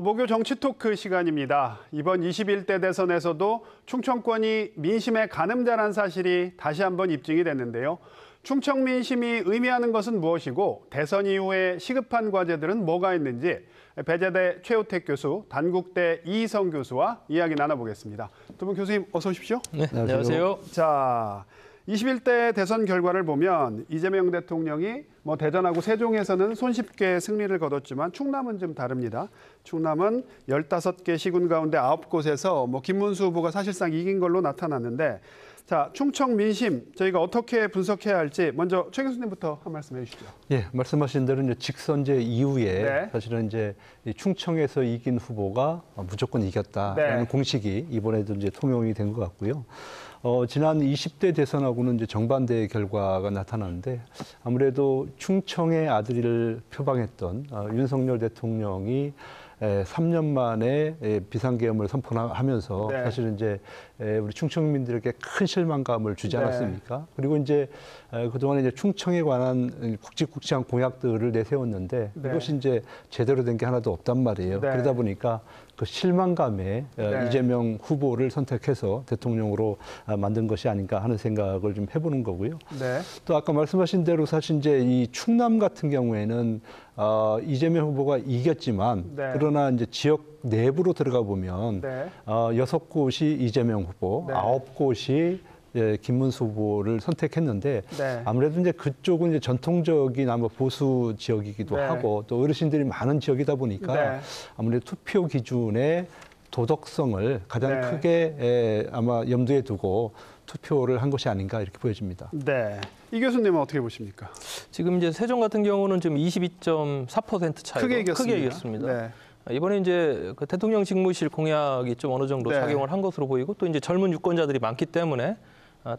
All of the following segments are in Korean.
목요 정치 토크 시간입니다. 이번 21대 대선에서도 충청권이 민심의 가늠자란 사실이 다시 한번 입증이 됐는데요. 충청 민심이 의미하는 것은 무엇이고 대선 이후에 시급한 과제들은 뭐가 있는지 배재대 최우택 교수, 단국대 이희성 교수와 이야기 나눠보겠습니다. 두 분 교수님 어서 오십시오. 네, 안녕하세요. 자, 21대 대선 결과를 보면 이재명 대통령이 대전하고 세종에서는 손쉽게 승리를 거뒀지만 충남은 좀 다릅니다. 충남은 15개 시군 가운데 9곳에서 김문수 후보가 사실상 이긴 걸로 나타났는데, 자, 충청 민심 저희가 어떻게 분석해야 할지 먼저 최 교수님부터 한 말씀 해주시죠. 예, 말씀하신 대로 이제 직선제 이후에 네. 사실은 이제 충청에서 이긴 후보가 무조건 이겼다라는 네. 공식이 이번에도 이제 통용이 된 것 같고요. 지난 20대 대선하고는 이제 정반대의 결과가 나타나는데 아무래도 충청의 아들을 표방했던 윤석열 대통령이 3년 만에 비상계엄을 선포하면서 네. 사실은 이제 우리 충청민들에게 큰 실망감을 주지 않았습니까? 네. 그리고 이제 그동안 이제 충청에 관한 굵직굵직한 공약들을 내세웠는데 네. 이것이 이제 제대로 된 게 하나도 없단 말이에요. 네. 그러다 보니까 그 실망감에 네. 이재명 후보를 선택해서 대통령으로 만든 것이 아닌가 하는 생각을 좀 해보는 거고요. 네. 또 아까 말씀하신 대로 사실 이제 이 충남 같은 경우에는 이재명 후보가 이겼지만 네. 그러나 이제 지역 내부로 들어가 보면 네. 6곳이 이재명 후보, 네. 9곳이 김문수 후보를 선택했는데 네. 아무래도 이제 그쪽은 이제 전통적인 아마 보수 지역이기도 네. 하고 또 어르신들이 많은 지역이다 보니까 네. 아무래도 투표 기준의 도덕성을 가장 네. 크게 아마 염두에 두고 투표를 한 것이 아닌가 이렇게 보여집니다. 네. 이 교수님은 어떻게 보십니까? 지금 이제 세종 같은 경우는 지금 22.4% 차이로 크게 이겼습니다. 네. 이번에 이제 그 대통령 직무실 공약이 좀 어느 정도 네. 작용을 한 것으로 보이고 또 이제 젊은 유권자들이 많기 때문에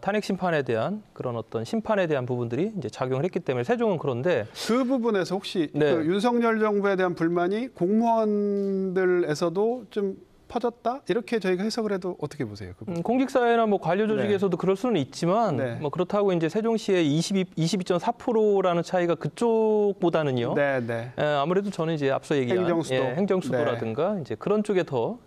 탄핵 심판에 대한 그런 어떤 심판에 대한 부분들이 이제 작용을 했기 때문에 세종은 그런데 그 부분에서 혹시 네. 그 윤석열 정부에 대한 불만이 공무원들에서도 좀 퍼졌다? 이렇게 저희가 해석을 해도 어떻게 보세요? 그 부분? 공직사회나 관료 조직에서도 그럴 수는 있지만 네. 그렇다고 이제 세종시의 22.4%라는 차이가 그쪽보다는요. 네, 네. 아무래도 저는 이제 앞서 얘기한 행정수도. 행정수도라든가 이제 그런 쪽에 더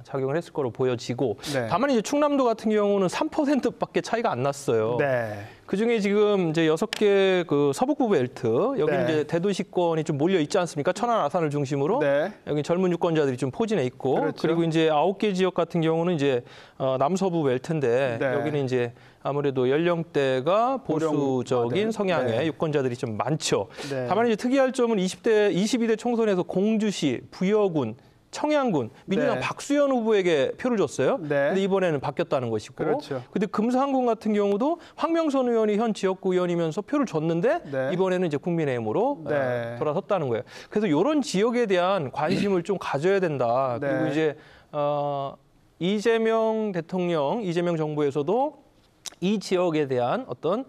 작용을 했을 거로 보여지고 네. 다만 이제 충남도 같은 경우는 3%밖에 차이가 안 났어요. 네. 그중에 지금 이제 6개 그 서북부 벨트 여기 네. 이제 대도시권이 좀 몰려 있지 않습니까? 천안 아산을 중심으로 네. 여기 젊은 유권자들이 좀 포진해 있고 그렇죠. 그리고 이제 9개 지역 같은 경우는 이제 남서부 벨트인데 네. 여기는 이제 아무래도 연령대가 보수적인 고령화된. 성향의 네. 유권자들이 좀 많죠. 네. 다만 이제 특이할 점은 22대 총선에서 공주시, 부여군, 청양군, 민주당 네. 박수현 후보에게 표를 줬어요. 네. 근데 이번에는 바뀌었다는 것이고. 그렇죠. 근데 금산군 같은 경우도 황명선 의원이 현 지역구 의원이면서 표를 줬는데 네. 이번에는 이제 국민의힘으로 네. 돌아섰다는 거예요. 그래서 이런 지역에 대한 관심을 좀 가져야 된다. 네. 그리고 이제 이재명 대통령, 이재명 정부에서도 이 지역에 대한 어떤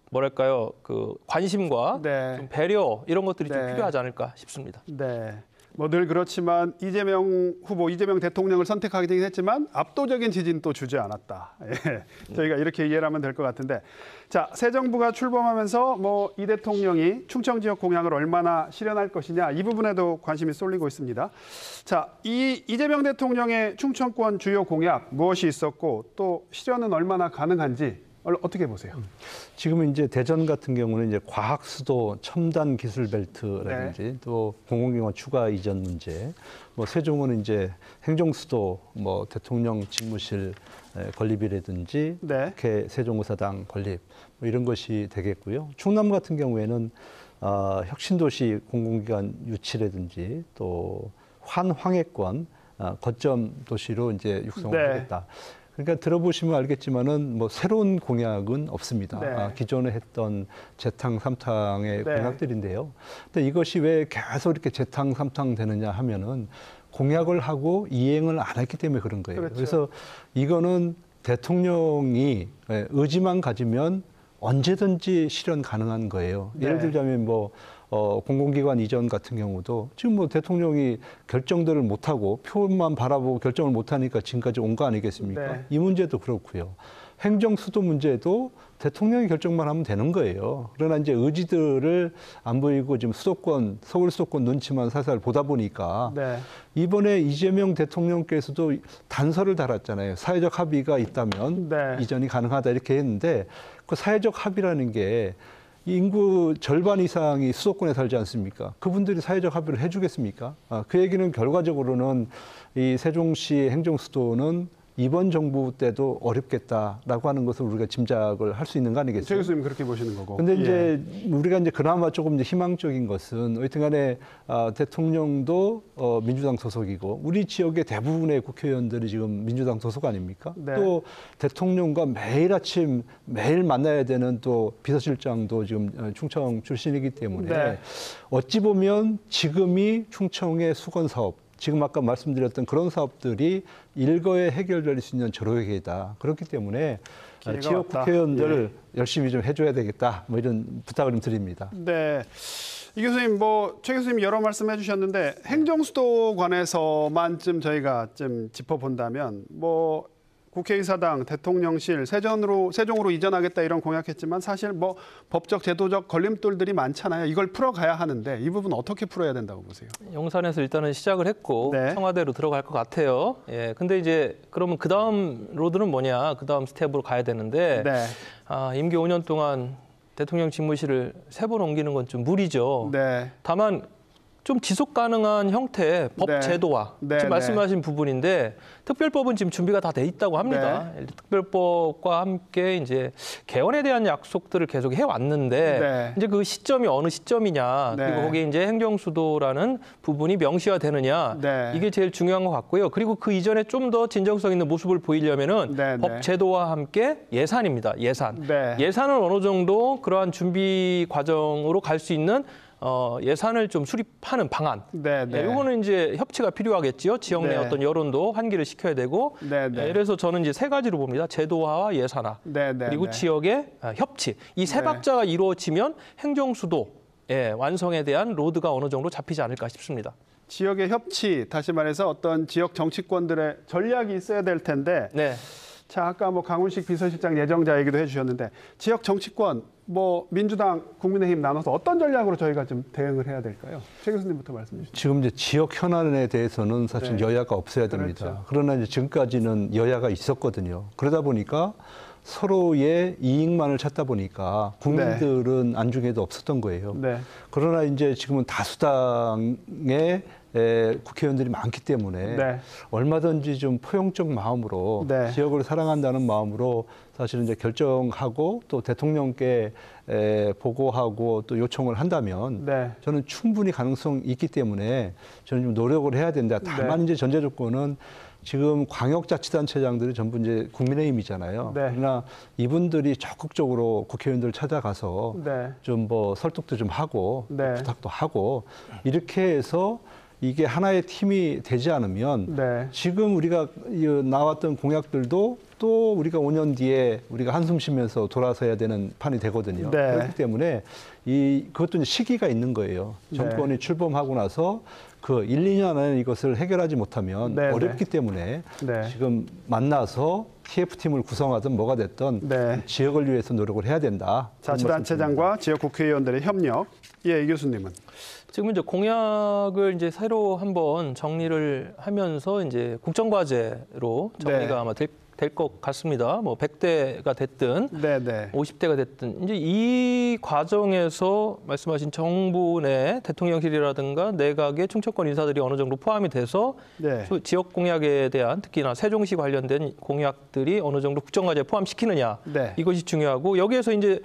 뭐랄까요, 그 관심과 네. 좀 배려 이런 것들이 좀 네. 필요하지 않을까 싶습니다. 네. 늘 그렇지만 이재명 후보, 이재명 대통령을 선택하게 되긴 했지만 압도적인 지지는 또 주지 않았다. 예. 저희가 이렇게 이해를 하면 될 것 같은데, 자, 새 정부가 출범하면서 이 대통령이 충청 지역 공약을 얼마나 실현할 것이냐 이 부분에도 관심이 쏠리고 있습니다. 자, 이재명 대통령의 충청권 주요 공약 무엇이 있었고 또 실현은 얼마나 가능한지 어떻게 보세요? 지금은 이제 대전 같은 경우는 이제 과학 수도 첨단 기술 벨트라든지 네. 또 공공기관 추가 이전 문제, 세종은 이제 행정 수도, 대통령 직무실 건립이라든지 네. 국회 세종의사당 건립 이런 것이 되겠고요. 충남 같은 경우에는 혁신도시 공공기관 유치라든지 또 환황해권 거점 도시로 이제 육성하겠다. 네. 그러니까 들어보시면 알겠지만은 새로운 공약은 없습니다. 네. 기존에 했던 재탕, 삼탕의 네. 공약들인데요. 근데 이것이 왜 계속 이렇게 재탕, 삼탕 되느냐 하면은 공약을 하고 이행을 안 했기 때문에 그런 거예요. 그렇죠. 그래서 이거는 대통령이 의지만 가지면 언제든지 실현 가능한 거예요. 네. 예를 들자면 공공기관 이전 같은 경우도 지금 대통령이 결정들을 못하고 표만 바라보고 결정을 못하니까 지금까지 온 거 아니겠습니까? 네. 이 문제도 그렇고요. 행정 수도 문제도 대통령이 결정만 하면 되는 거예요. 그러나 이제 의지들을 안 보이고 지금 수도권, 서울 수도권 눈치만 살살 보다 보니까 네. 이번에 이재명 대통령께서도 단서를 달았잖아요. 사회적 합의가 있다면 네. 이전이 가능하다 이렇게 했는데 그 사회적 합의라는 게 인구 절반 이상이 수도권에 살지 않습니까? 그분들이 사회적 합의를 해주겠습니까? 그 얘기는 결과적으로는 이 세종시 행정수도는 이번 정부 때도 어렵겠다라고 하는 것을 우리가 짐작을 할 수 있는 거 아니겠어요? 최 교수님 그렇게 보시는 거고. 근데 이제 예. 우리가 이제 그나마 조금 이제 희망적인 것은 하여튼간에 대통령도 민주당 소속이고 우리 지역의 대부분의 국회의원들이 지금 민주당 소속 아닙니까? 네. 또 대통령과 매일 아침 매일 만나야 되는 또 비서실장도 지금 충청 출신이기 때문에 네. 어찌 보면 지금이 충청의 수건 사업 지금 아까 말씀드렸던 그런 사업들이 일거에 해결될 수 있는 절호기회다. 그렇기 때문에 지역 왔다. 국회의원들 열심히 좀 해줘야 되겠다. 뭐 이런 부탁을 좀 드립니다. 네. 이 교수님, 최 교수님 여러 말씀해 주셨는데 행정수도 관해서만 좀 저희가 좀 짚어본다면 국회의사당, 대통령실, 세종으로 이전하겠다 이런 공약했지만 사실 법적, 제도적 걸림돌들이 많잖아요. 이걸 풀어가야 하는데 이 부분 어떻게 풀어야 된다고 보세요? 용산에서 일단은 시작을 했고 네. 청와대로 들어갈 것 같아요. 예, 근데 이제 그러면 그 다음 로드는 뭐냐? 그 다음 스텝으로 가야 되는데 네. 임기 5년 동안 대통령 직무실을 3번 옮기는 건 좀 무리죠. 네. 다만 좀 지속 가능한 형태의 법 네. 제도화 네, 지금 네. 말씀하신 부분인데 특별법은 지금 준비가 다 돼 있다고 합니다. 특별법과 함께 이제 개헌에 대한 약속들을 계속 해왔는데 네. 이제 그 시점이 어느 시점이냐 네. 그리고 거기에 이제 행정수도라는 부분이 명시화되느냐 네. 이게 제일 중요한 것 같고요. 그리고 그 이전에 좀 더 진정성 있는 모습을 보이려면은 네, 네. 법 제도와 함께 예산입니다. 예산. 네. 예산을 어느 정도 그러한 준비 과정으로 갈 수 있는 예산을 좀 수립하는 방안. 네, 네. 이거는 이제 협치가 필요하겠지요. 지역 내 네. 어떤 여론도 환기를 시켜야 되고. 네, 네. 그래서 저는 이제 3가지로 봅니다. 제도화와 예산화. 네, 네, 그리고 네. 지역의 협치. 이 세 네. 박자가 이루어지면 행정수도 완성에 대한 로드가 어느 정도 잡히지 않을까 싶습니다. 지역의 협치, 다시 말해서 어떤 지역 정치권들의 전략이 있어야 될 텐데 네. 자, 아까 강훈식 비서실장 예정자 얘기도 해주셨는데 지역 정치권, 민주당, 국민의힘 나눠서 어떤 전략으로 저희가 좀 대응을 해야 될까요? 최 교수님부터 말씀해 주시죠. 지금 이제 지역 현안에 대해서는 사실 네. 여야가 없어야 됩니다. 그렇죠. 그러나 이제 지금까지는 여야가 있었거든요. 그러다 보니까 서로의 이익만을 찾다 보니까 국민들은 안중에도 없었던 거예요. 네. 그러나 이제 지금은 다수당의 국회의원들이 많기 때문에 네. 얼마든지 좀 포용적 마음으로 네. 지역을 사랑한다는 마음으로 사실은 이제 결정하고 또 대통령께 보고하고 또 요청을 한다면 네. 저는 충분히 가능성이 있기 때문에 저는 좀 노력을 해야 된다. 다만 네. 이제 전제 조건은 지금 광역자치단체장들이 전부 이제 국민의힘이잖아요. 네. 그러나 이분들이 적극적으로 국회의원들 찾아가서 네. 좀 설득도 좀 하고 네. 부탁도 하고 이렇게 해서 이게 하나의 팀이 되지 않으면 네. 지금 우리가 나왔던 공약들도 또 우리가 5년 뒤에 우리가 한숨 쉬면서 돌아서야 되는 판이 되거든요. 네. 그렇기 때문에 그것도 이제 시기가 있는 거예요. 정권이 출범하고 나서 그 1, 2년 안에 이것을 해결하지 못하면 네, 어렵기 때문에 네. 지금 만나서 TF팀을 구성하든 뭐가 됐든 네. 지역을 위해서 노력을 해야 된다. 자치단체장과 지역 국회의원들의 협력. 이 교수님은? 지금 이제 공약을 이제 새로 한번 정리를 하면서 이제 국정과제로 정리가 네. 아마 될 것 같습니다. 100대가 됐든 네, 네. 50대가 됐든 이제 이 과정에서 말씀하신 정부 내 대통령실이라든가 내각의 충청권 인사들이 어느 정도 포함이 돼서 네. 지역 공약에 대한 특히나 세종시 관련된 공약들이 어느 정도 국정과제에 포함시키느냐 네. 이것이 중요하고 여기에서 이제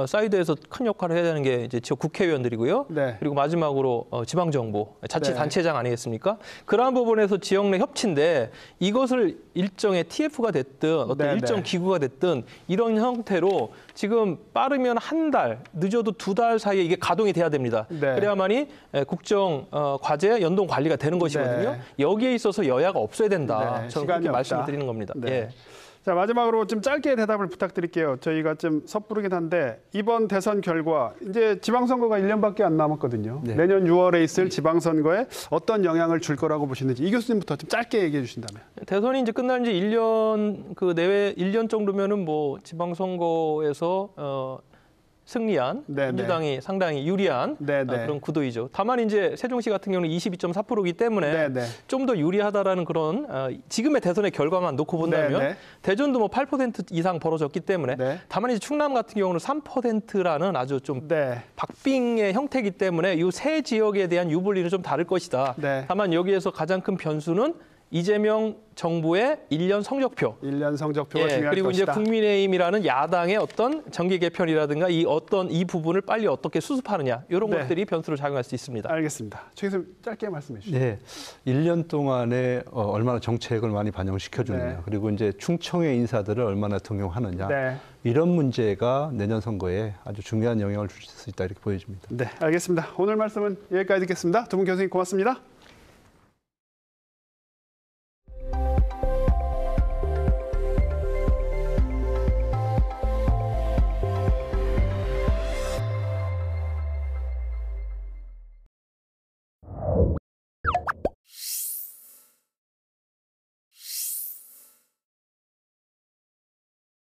사이드에서 큰 역할을 해야 되는 게 이제 지역 국회의원들이고요. 네. 그리고 마지막으로 지방정부, 자치단체장 네. 아니겠습니까? 그러한 부분에서 지역 내 협치인데 이것을 일정의 TF가 됐든 어떤 네, 일정 네. 기구가 됐든 이런 형태로 지금 빠르면 1달, 늦어도 2달 사이에 이게 가동이 돼야 됩니다. 네. 그래야만이 국정 과제 연동 관리가 되는 것이거든요. 네. 여기에 있어서 여야가 없어야 된다. 네. 저는 시간이 그렇게 없다. 말씀을 드리는 겁니다. 네. 예. 자, 마지막으로 좀 짧게 대답을 부탁드릴게요. 저희가 좀 섣부르긴 한데 이번 대선 결과 이제 지방선거가 1년밖에 안 남았거든요. 네. 내년 6월에 있을 지방선거에 어떤 영향을 줄 거라고 보시는지 이 교수님부터 좀 짧게 얘기해 주신다면. 대선이 이제 끝난 지 1년 그 내외 1년 정도면은 뭐 지방선거에서 승리한 네, 민주당이 상당히 유리한 네, 네. 그런 구도이죠. 다만 이제 세종시 같은 경우는 22.4%이기 때문에 네, 네. 좀 더 유리하다라는 그런 지금의 대선의 결과만 놓고 본다면 네, 네. 대전도 뭐 8% 이상 벌어졌기 때문에 네. 다만 이제 충남 같은 경우는 3%라는 아주 좀 네. 박빙의 형태이기 때문에 이 세 지역에 대한 유불리는 좀 다를 것이다. 네. 다만 여기에서 가장 큰 변수는 이재명 정부의 1년 성적표. 1년 성적표가 예, 중요할 그리고 것이다. 이제 국민의힘이라는 야당의 어떤 정계 개편이라든가 이 부분을 빨리 어떻게 수습하느냐 이런 네. 것들이 변수로 작용할 수 있습니다. 알겠습니다. 최 교수님 짧게 말씀해 주시죠. 네, 1년 동안에 얼마나 정책을 많이 반영시켜 주느냐, 네. 그리고 이제 충청의 인사들을 얼마나 등용하느냐, 네. 이런 문제가 내년 선거에 아주 중요한 영향을 줄 수 있다 이렇게 보여집니다. 네, 알겠습니다. 오늘 말씀은 여기까지 듣겠습니다. 두 분 교수님 고맙습니다.